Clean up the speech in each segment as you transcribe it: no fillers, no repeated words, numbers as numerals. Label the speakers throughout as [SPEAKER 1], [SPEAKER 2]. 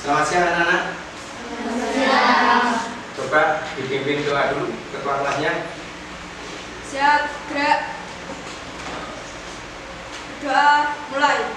[SPEAKER 1] Selamat siang anak-anak.
[SPEAKER 2] Selamat siang.
[SPEAKER 1] Coba dipimpin doa dulu ketua kelasnya.
[SPEAKER 2] Siap, gerak. Doa mulai.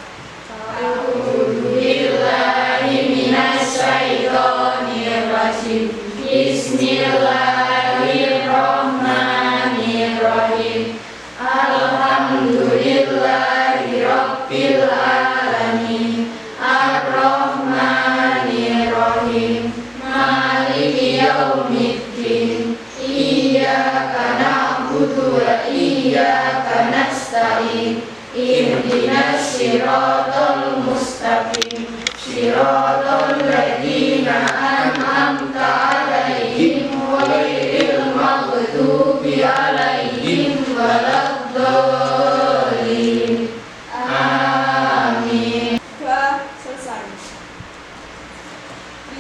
[SPEAKER 3] A'udzubillahi minasyaitonirrajim. Bismillahirrahmanirrahim. Alhamdulillahi rabbil alamin. Ar-Rahmanir-Rahim. Maliki yaumiddin. Iyyaka na'budu wa iyyaka nasta'in. Ihdinas siratal mustaqim. Siratal ladzina an'amta 'alaihim ghairil maghdubi 'alaihim waladdallin. Amin.
[SPEAKER 2] Doa selesai.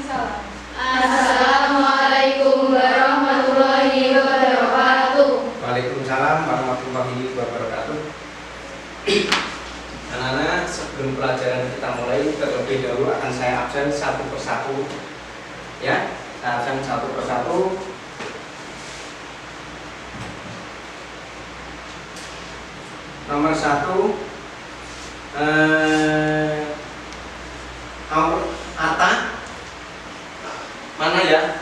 [SPEAKER 2] Salam.
[SPEAKER 3] Assalamualaikum warahmatullahi wabarakatuh.
[SPEAKER 1] Waalaikumsalam warahmatullahi wabarakatuh. Anak-anak, sebelum pelajaran kita mulai, terlebih dahulu akan saya absen satu persatu. Ya, saya absen satu persatu. Nomor 1, Atta. Mana ya?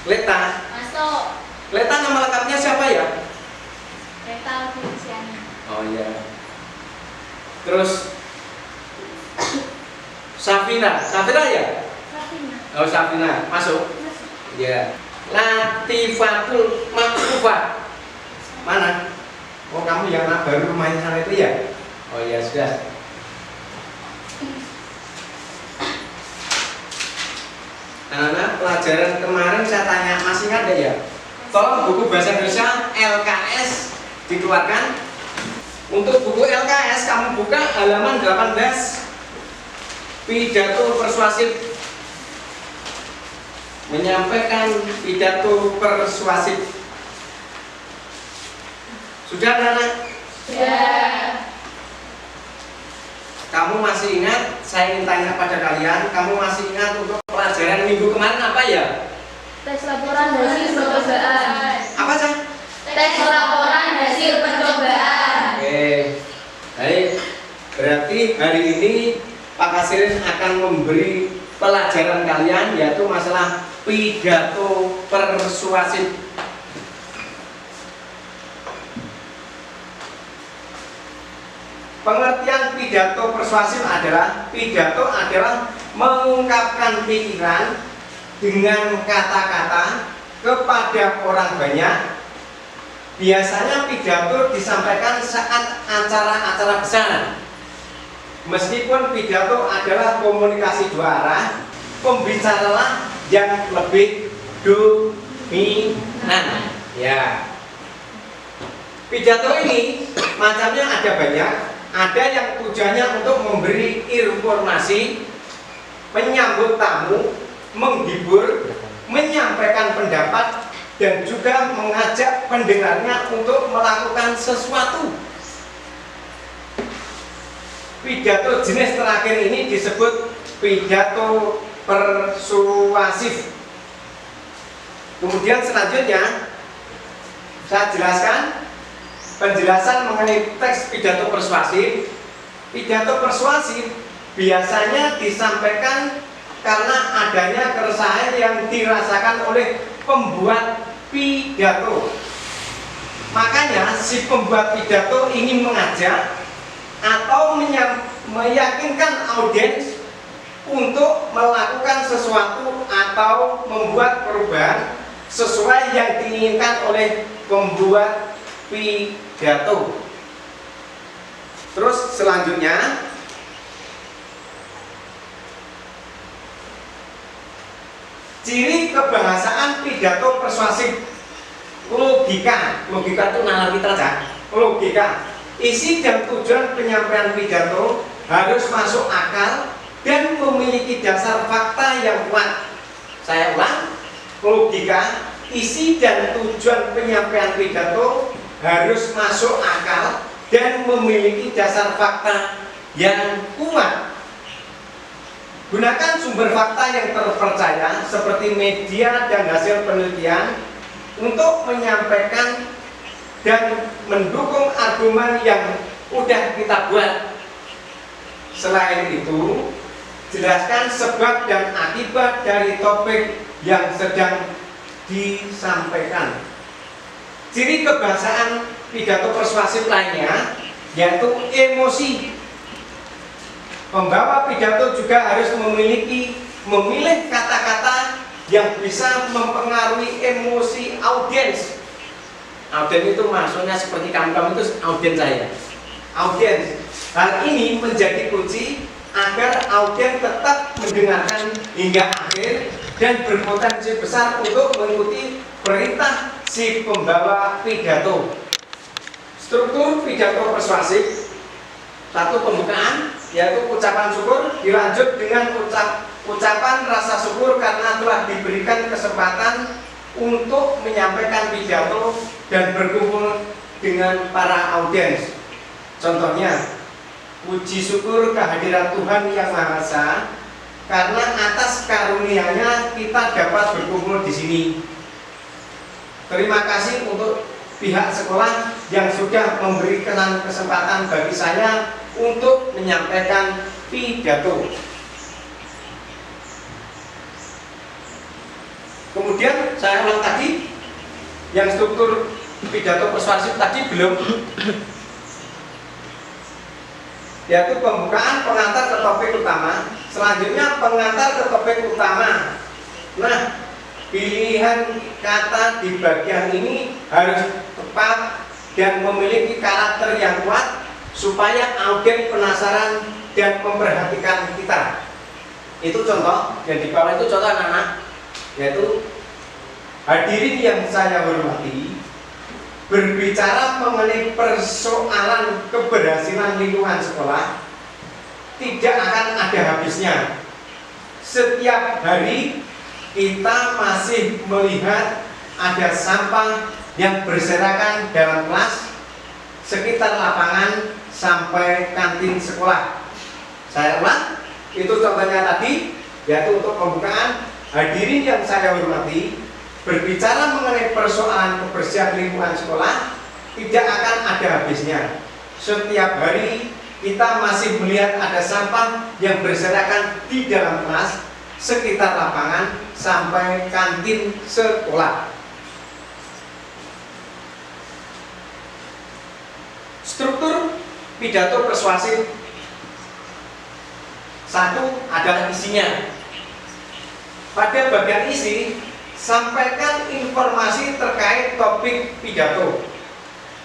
[SPEAKER 1] Leta.
[SPEAKER 3] Masuk.
[SPEAKER 1] Leta nama lengkapnya siapa ya?
[SPEAKER 3] Reta Feliciana.
[SPEAKER 1] Oh iya. Terus Safina ya?
[SPEAKER 3] Safina.
[SPEAKER 1] Oh Safina, masuk. Iya. Latifatul Makufah. Mana? Oh kamu yang baru main sana itu ya? Oh iya sudah. Anak-anak, pelajaran kemarin saya tanya masih ingat ya? Tolong buku bahasa Indonesia LKS dikeluarkan. Untuk buku LKS kamu buka halaman 18. Pidato persuasif. Menyampaikan pidato persuasif. Sudah anak-anak?
[SPEAKER 3] Ya.
[SPEAKER 1] Kamu masih ingat? Saya ingin tanya pada kalian, kamu masih ingat untuk pelajaran minggu kemarin apa ya?
[SPEAKER 3] Tes laporan hasil percobaan.
[SPEAKER 1] Apa sih?
[SPEAKER 3] Tes laporan hasil percobaan.
[SPEAKER 1] Oke, baik. Berarti hari ini Pak Kasirin akan memberi pelajaran kalian yaitu masalah pidato persuasif. Pengertian pidato persuasif adalah mengungkapkan pikiran dengan kata-kata kepada orang banyak. Biasanya pidato disampaikan saat acara-acara besar. Meskipun pidato adalah komunikasi dua arah, pembicaralah yang lebih dominan. Ya. Pidato ini macamnya ada banyak. Ada yang tujuannya untuk memberi informasi, menyambut tamu, menghibur, menyampaikan pendapat, dan juga mengajak pendengarnya untuk melakukan sesuatu. Pidato jenis terakhir ini disebut pidato persuasif. Kemudian selanjutnya saya jelaskan penjelasan mengenai teks pidato persuasif. Pidato persuasif biasanya disampaikan karena adanya keresahan yang dirasakan oleh pembuat pidato. Makanya si pembuat pidato ingin mengajak atau meyakinkan audiens untuk melakukan sesuatu atau membuat perubahan sesuai yang diinginkan oleh pembuat pidato. Terus selanjutnya ciri kebahasaan pidato persuasif. Logika itu nalar kita aja. Logika, isi dan tujuan penyampaian pidato harus masuk akal dan memiliki dasar fakta yang kuat. Saya ulang, logika, isi dan tujuan penyampaian pidato harus masuk akal dan memiliki dasar fakta yang kuat. Gunakan sumber fakta yang terpercaya seperti media dan hasil penelitian untuk menyampaikan dan mendukung argumen yang udah kita buat. Selain itu, jelaskan sebab dan akibat dari topik yang sedang disampaikan. Ciri kebahasaan pidato persuasif lainnya yaitu emosi. Pembawa pidato juga harus memilih kata-kata yang bisa mempengaruhi emosi audiens. Audiens itu maksudnya seperti kamu itu audiens saya. Audiens. Hal ini menjadi kunci agar audiens tetap mendengarkan hingga akhir dan berpotensi besar untuk mengikuti perintah si pembawa pidato. Struktur pidato persuasif: satu, pembukaan, yaitu ucapan syukur, dilanjut dengan ucapan rasa syukur karena telah diberikan kesempatan untuk menyampaikan pidato dan berkumpul dengan para audiens. Contohnya, puji syukur kehadiran Tuhan Yang Maha Esa karena atas karunia-Nya kita dapat berkumpul di sini. Terima kasih untuk pihak sekolah yang sudah memberikan kesempatan bagi saya untuk menyampaikan pidato. Kemudian saya ulang tadi, yang struktur pidato persuasif tadi belum, yaitu pembukaan, pengantar ke topik utama. Selanjutnya pengantar ke topik utama. Nah, pilihan kata di bagian ini harus tepat dan memiliki karakter yang kuat supaya audiens penasaran dan memperhatikan kita. Itu contoh, yang di bawah itu contoh anak-anak, yaitu hadirin yang saya hormati, berbicara mengenai persoalan keberhasilan lingkungan sekolah tidak akan ada habisnya. Setiap hari kita masih melihat ada sampah yang berserakan dalam kelas, sekitar lapangan, sampai kantin sekolah. Saya ulang, itu contohnya tadi, yaitu untuk pembukaan. Hadirin yang saya hormati, berbicara mengenai persoalan kebersihan lingkungan sekolah tidak akan ada habisnya. Setiap hari kita masih melihat ada sampah yang berserakan di dalam kelas, sekitar lapangan, sampai kantin sekolah. Struktur pidato persuasif: satu adalah isinya. Pada bagian isi, sampaikan informasi terkait topik pidato.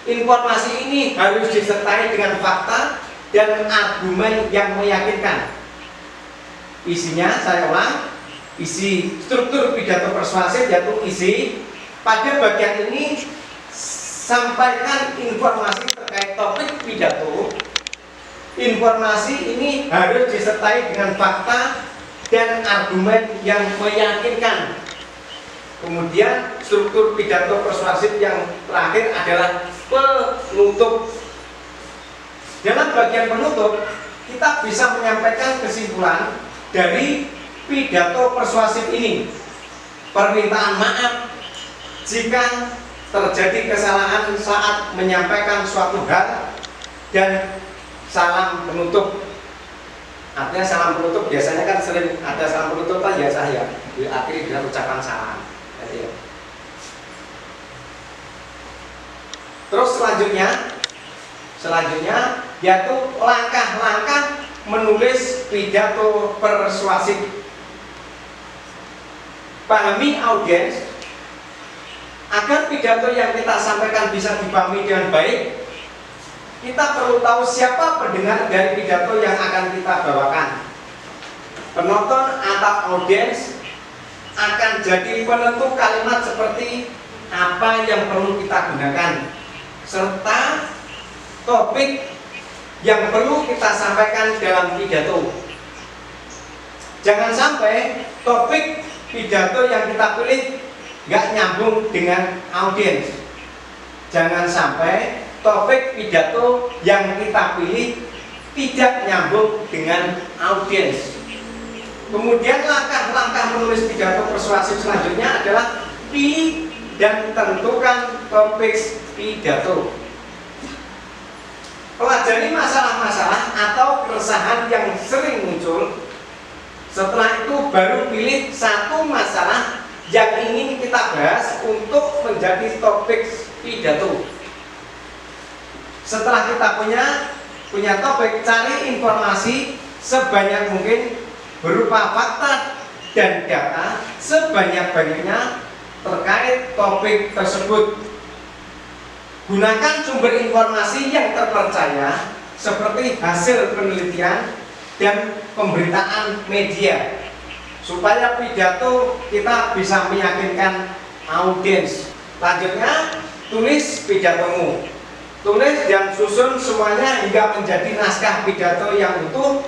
[SPEAKER 1] Informasi ini harus disertai dengan fakta dan argumen yang meyakinkan. Isinya, saya ulang, isi struktur pidato persuasif yaitu isi. Pada bagian ini sampaikan informasi terkait topik pidato. Informasi ini harus disertai dengan fakta dan argumen yang meyakinkan. Kemudian struktur pidato persuasif yang terakhir adalah penutup. Dalam bagian penutup, kita bisa menyampaikan kesimpulan dari pidato persuasif ini. Permintaan maaf jika terjadi kesalahan saat menyampaikan suatu hal, dan salam penutup. Artinya salam penutup biasanya kan sering ada salam penutup kan biasa ya, diakhiri dengan ucapan salam. Terus selanjutnya yaitu langkah-langkah menulis pidato persuasif. Pahami audiens. Agar pidato yang kita sampaikan bisa dipahami dengan baik, kita perlu tahu siapa pendengar dari pidato yang akan kita bawakan. Penonton atau audiens akan jadi penentu kalimat seperti apa yang perlu kita gunakan, serta topik yang perlu kita sampaikan dalam pidato. Jangan sampai topik pidato yang kita pilih nggak nyambung dengan audiens. Jangan sampai topik pidato yang kita pilih tidak nyambung dengan audiens. Kemudian langkah-langkah menulis pidato persuasif selanjutnya adalah pilih dan tentukan topik pidato. Pelajari masalah-masalah atau keresahan yang sering muncul. Setelah itu baru pilih satu masalah yang ingin kita bahas untuk menjadi topik pidato. Setelah kita punya topik, cari informasi sebanyak mungkin berupa fakta dan data sebanyak-banyaknya terkait topik tersebut. Gunakan sumber informasi yang terpercaya seperti hasil penelitian dan pemberitaan media supaya pidato kita bisa meyakinkan audiens. Selanjutnya, tulis pidatomu. Tulis dan susun semuanya hingga menjadi naskah pidato yang utuh.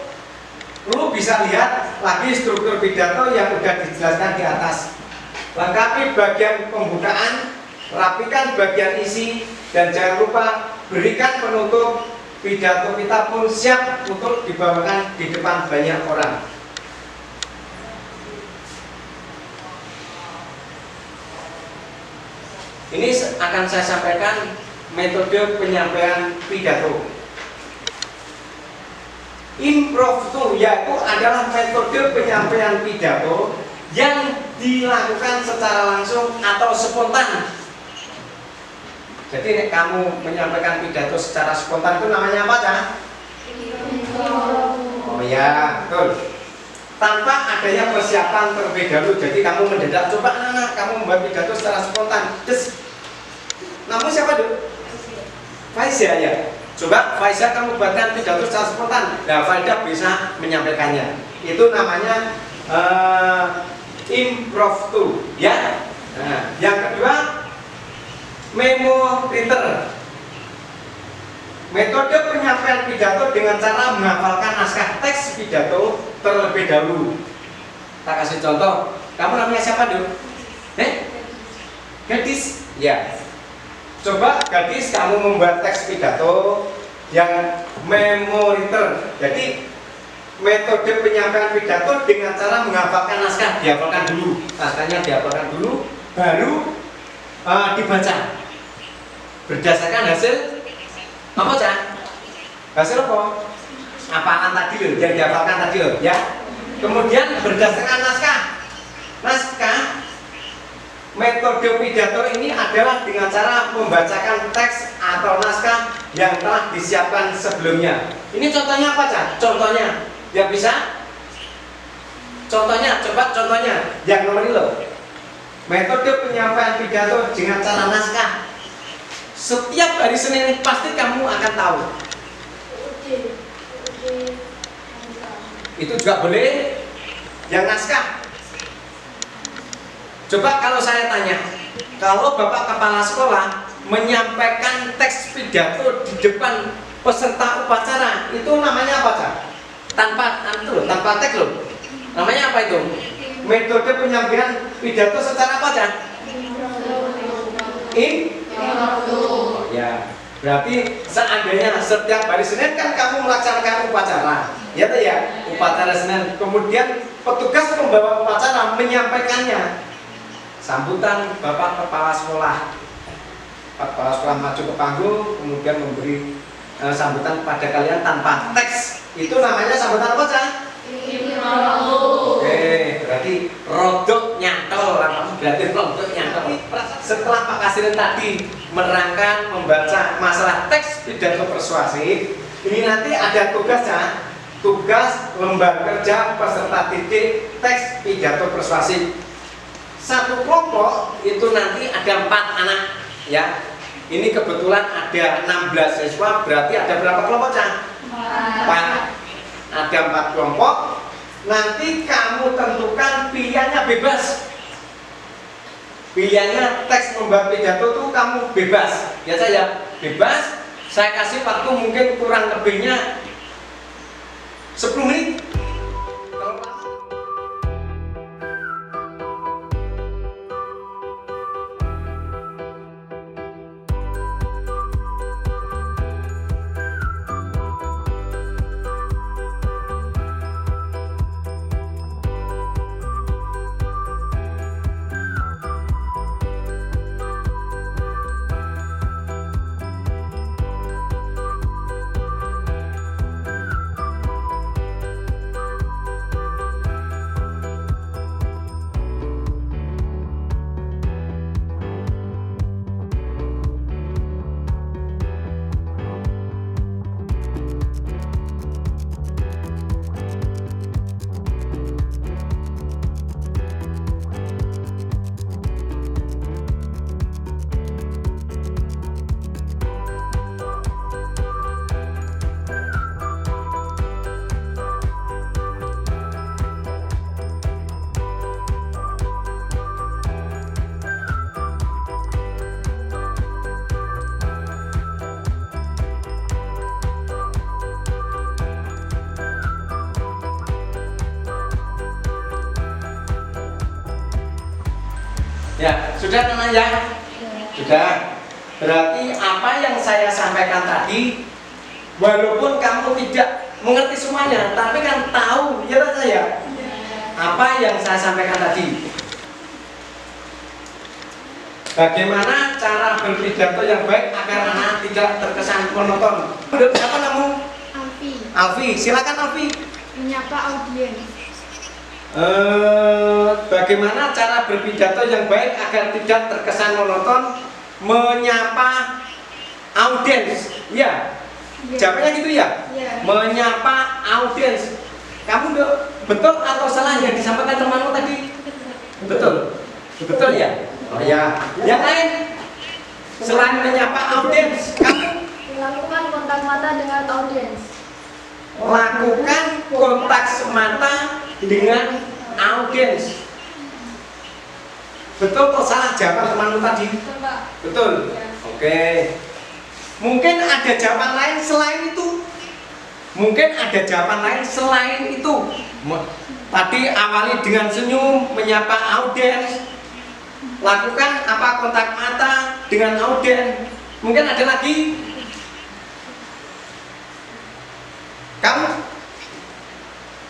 [SPEAKER 1] Lu bisa lihat lagi struktur pidato yang sudah dijelaskan di atas. Lengkapi bagian pembukaan, rapikan bagian isi, dan jangan lupa berikan penutup. Pidato kita pun siap untuk dibawakan di depan banyak orang. Ini akan saya sampaikan metode penyampaian pidato. Impromptu yaitu adalah metode penyampaian pidato yang dilakukan secara langsung atau spontan. Jadi kamu menyampaikan pidato secara spontan itu namanya apa, Cah? Oh ya, betul. Tanpa adanya persiapan terlebih dahulu. Jadi kamu mendadak, coba anak kamu membuat pidato secara spontan. Namun siapa dulu? Faiza ya. Coba Faiza kamu buatkan pidato secara spontan. Nah, Faiza bisa menyampaikannya. Itu namanya impromptu, ya. Nah, yang kedua, memo writer. Metode penyampaian pidato dengan cara menghafalkan naskah teks pidato terlebih dahulu. Kita kasih contoh. Kamu namanya siapa dulu? Gadis. Ya. Coba gadis kamu membuat teks pidato yang memo writer. Jadi metode penyampaian pidato dengan cara menghafalkan naskah, dihafalkan dulu, naskahnya dihafalkan dulu, baru dibaca berdasarkan hasil apa, Cah? Hasil apa? Apaan tadi loh, yang dihafalkan tadi loh, ya. Kemudian berdasarkan naskah metode pidato ini adalah dengan cara membacakan teks atau naskah yang telah disiapkan sebelumnya. Ini contohnya apa, Cah? Contohnya, ya bisa? Contohnya, coba contohnya yang nomor ini loh. Metode penyampaian pidato dengan cara naskah. Setiap hari Senin pasti kamu akan tahu. Itu juga boleh. Yang naskah. Coba kalau saya tanya, kalau Bapak Kepala Sekolah menyampaikan teks pidato di depan peserta upacara, itu namanya apa, Cak? Tanpa teks loh. Namanya apa itu? Metode penyampaian pidato secara apa, Cak? Ya, berarti seandainya setiap hari Senin kan kamu melaksanakan upacara, ya tuh ya, upacara Senin. Kemudian petugas pembawa upacara menyampaikannya. Sambutan Bapak Kepala Sekolah. Kepala Sekolah maju ke panggung, kemudian memberi sambutan pada kalian tanpa teks. Itu namanya sambutan apa, Cak? Oke, berarti rodok nyantol. Berarti rodok nyantol. Setelah Pak Kasirin tadi menerangkan, membaca masalah teks pidato persuasif, ini nanti ada tugas, Cak. Tugas lembar kerja peserta didik teks pidato persuasif. Satu kelompok itu nanti ada 4 anak, ya. Ini kebetulan ada 16 siswa, berarti ada berapa kelompok, Cak? 4. Ada 4 kelompok. Nanti kamu tentukan pilihannya bebas. Pilihannya teks membuat pidato itu kamu bebas. Ya saya bebas. Saya kasih waktu mungkin kurang lebihnya 10 menit. Ya, sudah teman ya? Sudah. Berarti apa yang saya sampaikan tadi, walaupun kamu tidak mengerti semuanya, tapi kan tahu, ya saya apa yang saya sampaikan tadi. Bagaimana cara berpidato yang baik agar anak tidak terkesan monoton? Siapa kamu?
[SPEAKER 3] Alfi.
[SPEAKER 1] Alfi, silakan Alfi.
[SPEAKER 3] Menyapa audiens.
[SPEAKER 1] Bagaimana cara berpidato yang baik agar tidak terkesan monoton? Menyapa audiens, ya. Jawabnya gitu ya?
[SPEAKER 3] Ya.
[SPEAKER 1] Menyapa audiens. Kamu betul atau salah yang disampaikan temanmu tadi? Betul. Betul ya? Oh ya. Yang lain selain menyapa audiens, kamu
[SPEAKER 3] Lakukan kontak mata dengan audiens.
[SPEAKER 1] lakukan kontak mata dengan audiens. Betul atau salah jawaban temanmu tadi?
[SPEAKER 2] Betul, Pak.
[SPEAKER 1] Betul.
[SPEAKER 2] Ya.
[SPEAKER 1] Oke. Mungkin ada jawaban lain selain itu. Mungkin ada jawaban lain selain itu. Tadi awali dengan senyum, menyapa audiens. Lakukan apa kontak mata dengan audiens. Mungkin ada lagi. Kamu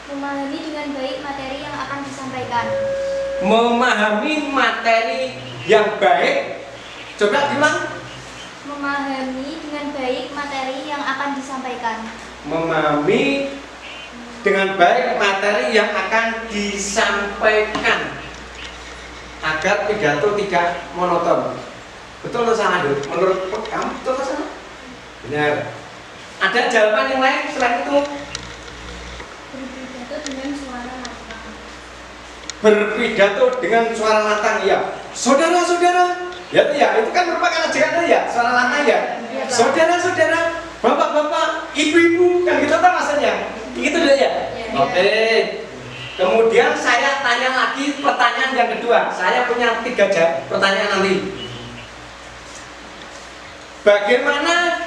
[SPEAKER 3] Memahami dengan baik materi yang akan disampaikan.
[SPEAKER 1] memahami materi yang baik. Coba bilang.
[SPEAKER 3] Memahami dengan baik materi yang akan disampaikan.
[SPEAKER 1] Memahami dengan baik materi yang akan disampaikan agar pidato tidak monoton. Betul atau salah, Dut? Menurut kamu betul atau salah? Benar. Ada jawaban yang lain selain itu?
[SPEAKER 3] Berpidato dengan suara lantang.
[SPEAKER 1] Berpidato dengan suara lantang, ya. Saudara-saudara, ya itu kan merupakan ajakan ya, suara lantang ya.
[SPEAKER 3] Iya, Pak.
[SPEAKER 1] Saudara-saudara, bapak-bapak, ibu-ibu, kan gitu kan maksudnya. Gitu deh ya.
[SPEAKER 3] Iya.
[SPEAKER 1] Oke. Kemudian saya tanya lagi pertanyaan yang kedua. Saya punya 3 pertanyaan nanti. Bagaimana,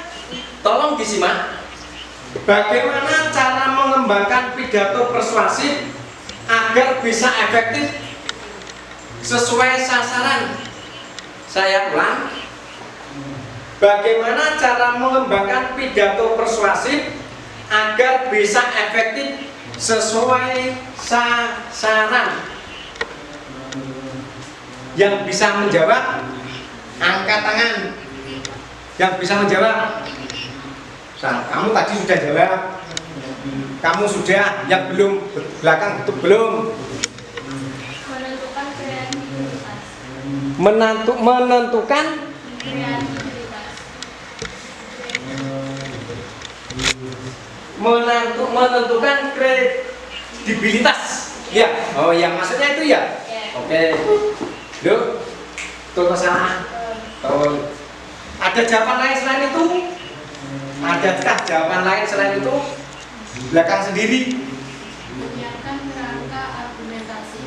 [SPEAKER 1] tolong disimak, bagaimana cara mengembangkan pidato persuasif agar bisa efektif sesuai sasaran? Saya ulang. Bagaimana cara mengembangkan pidato persuasif agar bisa efektif sesuai sasaran? Yang bisa menjawab, angkat tangan. Yang bisa menjawab. Kamu tadi sudah jawab. Kamu sudah, yang belum belakang itu belum.
[SPEAKER 3] Menentukan kreativitas.
[SPEAKER 1] Menentukan
[SPEAKER 3] Kreativitas.
[SPEAKER 1] menentukan kredibilitas. Ya. Oh ya, maksudnya itu ya.
[SPEAKER 3] Ya.
[SPEAKER 1] Oke. Duh. Betul atau salah? Betul. Ada jawaban lain selain itu? Adakah jawaban lain selain itu? Belakang sendiri.
[SPEAKER 3] Menyiapkan kerangka argumentasi.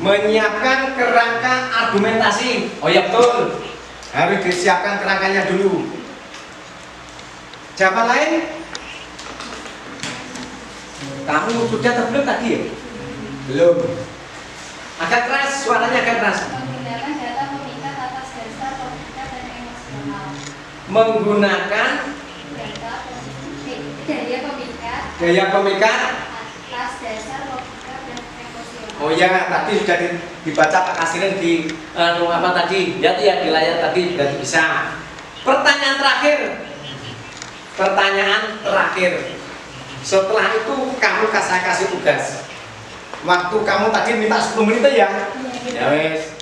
[SPEAKER 1] Menyiapkan kerangka argumentasi. Oh ya betul. Harus disiapkan kerangkanya dulu. Jawaban lain? Kamu sudah terbelum tadi ya? Belum. Agak keras, suaranya agak keras.
[SPEAKER 3] Menggunakan data pemikat atas dasar logika dan emosional.
[SPEAKER 1] Menggunakan
[SPEAKER 3] Daya pemikat
[SPEAKER 1] gaya pemikat.
[SPEAKER 3] atas dasar logika dan emosional.
[SPEAKER 1] Oh ya, tadi sudah dibaca Pak Kasirin di apa tadi? Lihat ya di layar tadi sudah bisa. Pertanyaan terakhir. Pertanyaan terakhir. Setelah itu kamu saya kasih tugas. Waktu kamu tadi minta 10 menit ya? Ya wes.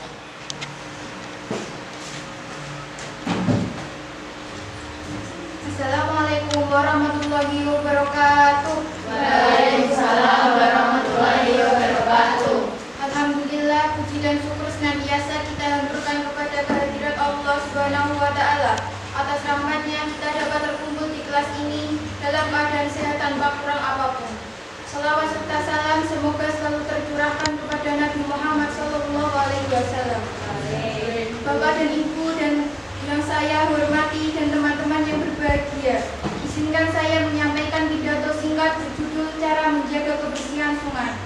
[SPEAKER 3] Assalamualaikum warahmatullahi wabarakatuh.
[SPEAKER 2] Waalaikumsalam warahmatullahi wabarakatuh.
[SPEAKER 3] Alhamdulillah, puji dan syukur senantiasa kita haturkan kepada kehadirat Allah Subhanahu wa Ta'ala. Atas rahmatnya kita dapat terkumpul di kelas ini dalam keadaan sehat tanpa kurang apapun. Salawat serta salam semoga selalu tercurahkan kepada Nabi Muhammad SAW. Bapak dan Ibu dan yang saya hormati dan teman-teman yang berbahagia, izinkan saya menyampaikan pidato singkat berjudul Cara Menjaga Kebersihan Sungai.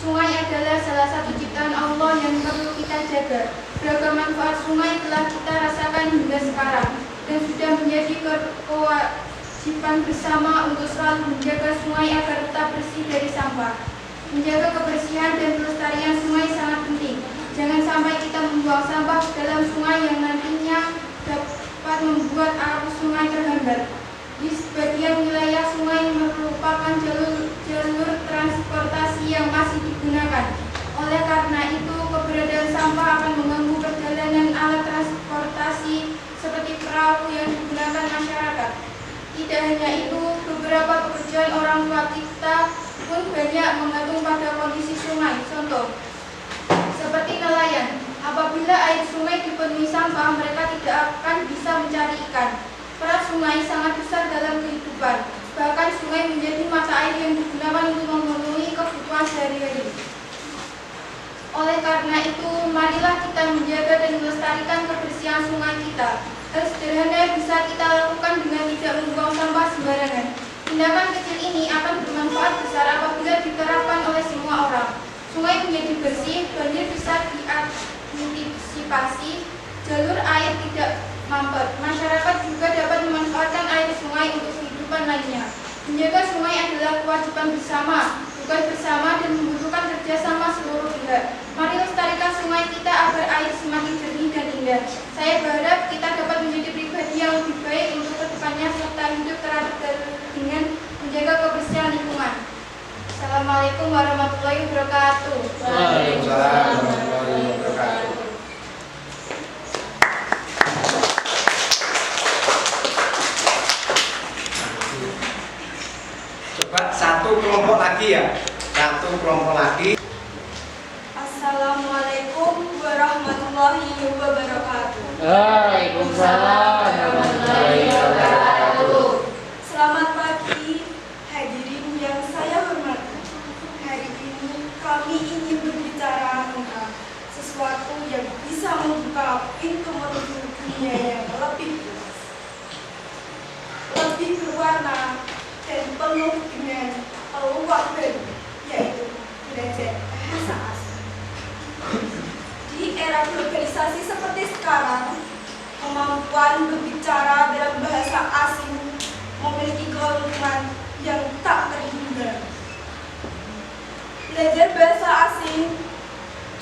[SPEAKER 3] Sungai adalah salah satu ciptaan Allah yang perlu kita jaga. Beragam manfaat sungai telah kita rasakan hingga sekarang dan sudah menjadi kewajiban bersama untuk selalu menjaga sungai agar tetap bersih dari sampah. Menjaga kebersihan dan pelestarian sungai sangat penting. Jangan sampai kita membuang sampah ke dalam sungai yang nantinya dapat membuat arus sungai terhambat. Di sebagian wilayah sungai merupakan jalur transportasi yang masih digunakan. Oleh karena itu, keberadaan sampah akan mengganggu perjalanan alat transportasi seperti perahu yang digunakan masyarakat. Tidak hanya itu, beberapa pekerjaan orang tua kita pun banyak menggantung pada kondisi sungai. Contoh, seperti nelayan. Apabila air sungai dipenuhi sampah, mereka tidak akan bisa mencari ikan. Peran sungai sangat besar dalam kehidupan. Bahkan sungai menjadi mata air yang digunakan untuk memenuhi kebutuhan sehari-hari. Oleh karena itu, marilah kita menjaga dan melestarikan kebersihan sungai kita. Hal sederhana yang bisa kita lakukan dengan tidak membuang sampah sembarangan. Tindakan kecil ini akan bermanfaat besar apabila diterapkan oleh semua orang. Sungai menjadi bersih, banjir bisa diantisipasi, jalur air tidak mampet. Masyarakat juga dapat memanfaatkan air sungai untuk kehidupan lainnya. Menjaga sungai adalah kewajiban bersama, tugas bersama dan membutuhkan kerjasama seluruh pihak. Mari lestarikan sungai kita agar air semakin jernih dan indah. Saya berharap kita dapat menjadi pribadi yang lebih baik untuk kedepannya serta hidup terhadap dengan menjaga kebersihan lingkungan. Assalamualaikum warahmatullahi wabarakatuh.
[SPEAKER 1] Waalaikumsalam warahmatullahi wabarakatuh. Coba satu kelompok lagi ya. Satu kelompok lagi.
[SPEAKER 3] Assalamualaikum warahmatullahi wabarakatuh.
[SPEAKER 2] Waalaikumsalam warahmatullahi wabarakatuh.
[SPEAKER 3] Selamat pagi hadirin yang saya hormati. Hari ini kami ingin berbicara tentang sesuatu yang bisa membuka pintu menuju dunia yang lebih luas, lebih berwarna dan penuh dengan peluang baru, yaitu belajar bahasa asing. Di era globalisasi seperti sekarang, kemampuan berbicara dalam bahasa asing memiliki keuntungan yang tak terhingga. Belajar bahasa asing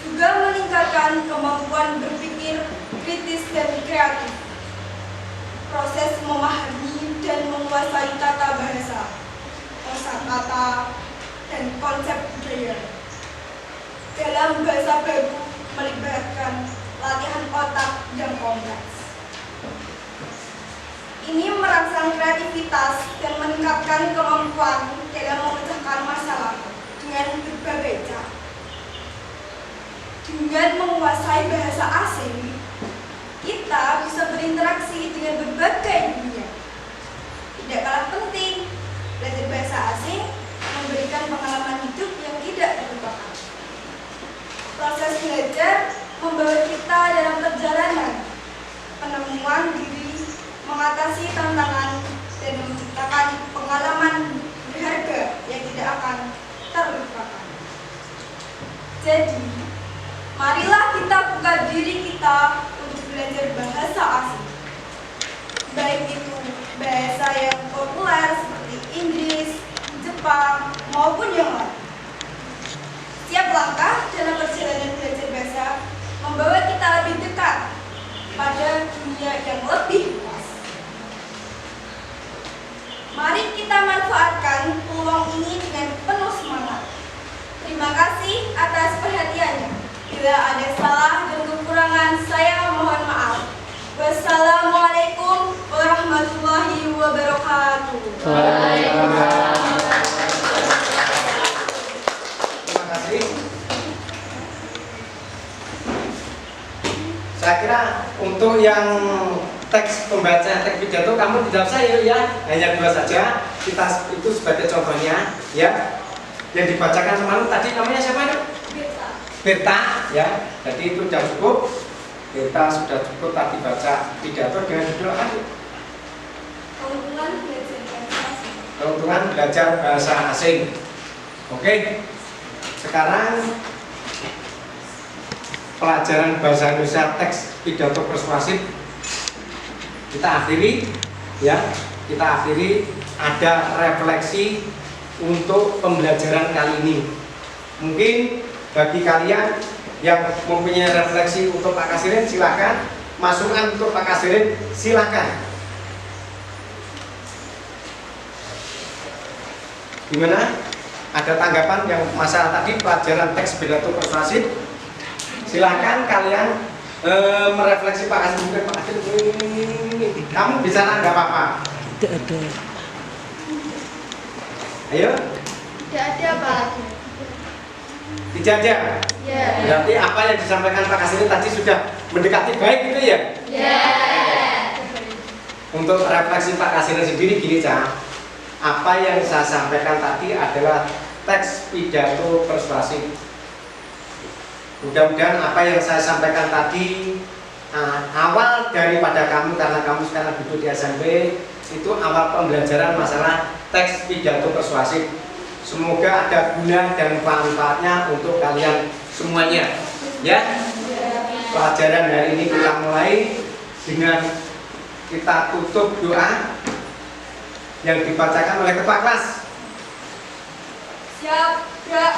[SPEAKER 3] juga meningkatkan kemampuan berpikir kritis dan kreatif. Proses memahami dan menguasai tata bahasa, kosakata, dan konsep budaya dalam bahasa baru melibatkan latihan otak yang kompleks. Ini merangsang kreativitas dan meningkatkan kemampuan dalam memecahkan masalah dengan berbagai cara. Dengan menguasai bahasa asing, kita bisa berinteraksi dengan berbagai dunia. Tidak kalah penting, belajar bahasa asing memberikan pengalaman hidup yang tidak terlupakan. Proses belajar membawa kita dalam perjalanan penemuan diri, mengatasi tantangan, dan menciptakan pengalaman berharga yang tidak akan terlupakan. Jadi, marilah kita buka diri kita untuk belajar bahasa asing. Baik itu bahasa yang populer seperti Inggris, Jepang, maupun yang lain. Setiap langkah dalam perjalanan belajar bahasa membawa kita lebih dekat pada dunia yang lebih luas. Mari kita manfaatkan peluang ini dengan penuh semangat. Terima kasih atas perhatiannya. Bila ada salah dan kekurangan, saya mohon maaf. Wassalamualaikum warahmatullahi wabarakatuh.
[SPEAKER 2] Waalaikumsalam.
[SPEAKER 1] Terima kasih. Saya kira untuk yang teks pembaca teks pidato kamu tidak usah ya, hanya 2 saja. Kita itu sebagai contohnya ya. Yang dibacakan semalam tadi namanya siapa itu? Berta ya. Jadi itu sudah cukup. Berta sudah cukup tadi baca pidato dengan judul apa? Keuntungan belajar bahasa asing. Oke. Sekarang pelajaran bahasa Indonesia teks pidato persuasif kita akhiri ya. Kita akhiri, ada refleksi untuk pembelajaran kali ini. Mungkin bagi kalian yang mempunyai refleksi untuk Pak Kasirin silakan, masukan untuk Pak Kasirin silakan. Gimana? Ada tanggapan yang masalah tadi pelajaran teks pidato persuasif? Silahkan kalian merefleksi Pak Kasirin. Mungkin Pak Kasirin, kamu bicara nggak apa-apa.
[SPEAKER 2] Tidak ada.
[SPEAKER 1] Ayo.
[SPEAKER 3] Tidak ada, Pak.
[SPEAKER 1] Tidak ada.
[SPEAKER 3] Ya.
[SPEAKER 1] Berarti apa yang disampaikan Pak Kasirin tadi sudah mendekati baik gitu ya?
[SPEAKER 3] Ya.
[SPEAKER 1] Untuk refleksi Pak Kasirin sendiri gini, Cak. Apa yang saya sampaikan tadi adalah teks pidato persuasif. Mudah-mudahan apa yang saya sampaikan tadi awal daripada kamu, karena kamu sekarang duduk di SMP, itu awal pembelajaran masalah teks pidato persuasif. Semoga ada guna dan manfaatnya untuk kalian semuanya. Ya, pelajaran hari ini kita mulai dengan kita tutup doa yang dibacakan oleh ketua kelas.
[SPEAKER 3] Siap, gerak.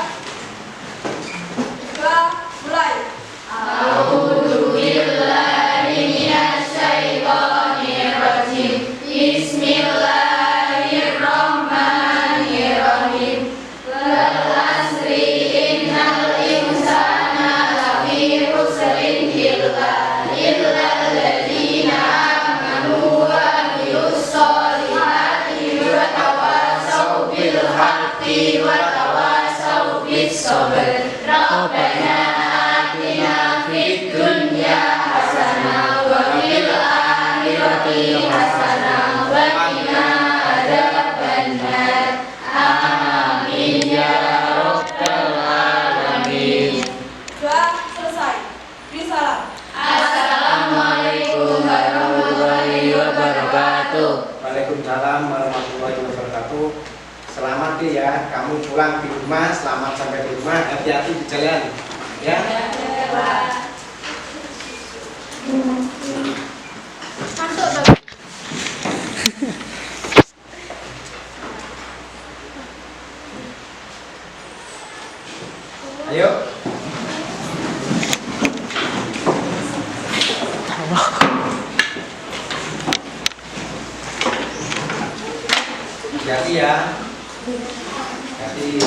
[SPEAKER 3] Mulai. A'udzubillahiminasyaitonirrajim. Bismillahirrahmanirrahim. Wal asri innal insana lafi khusrin illa alladzina amanu wa amilus solihati wa tawasaw bil haqqi wa tawasaw bis sabr. Rabbana atina fid dunya hasanah wa fil akhirati hasanah wa qina adzabannar. Amin ya rabbal alamin.
[SPEAKER 4] Doa selesai. Beri salam.
[SPEAKER 3] Assalamualaikum warahmatullahi wabarakatuh.
[SPEAKER 1] Waalaikumsalam warahmatullahi wabarakatuh. Selamat ya, kamu pulang di rumah, selamat sampai di rumah, hati-hati di jalan ya.
[SPEAKER 3] Masuk, Bapak.
[SPEAKER 1] Ayo. Hati-hati ya. Hati.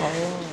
[SPEAKER 2] Oh.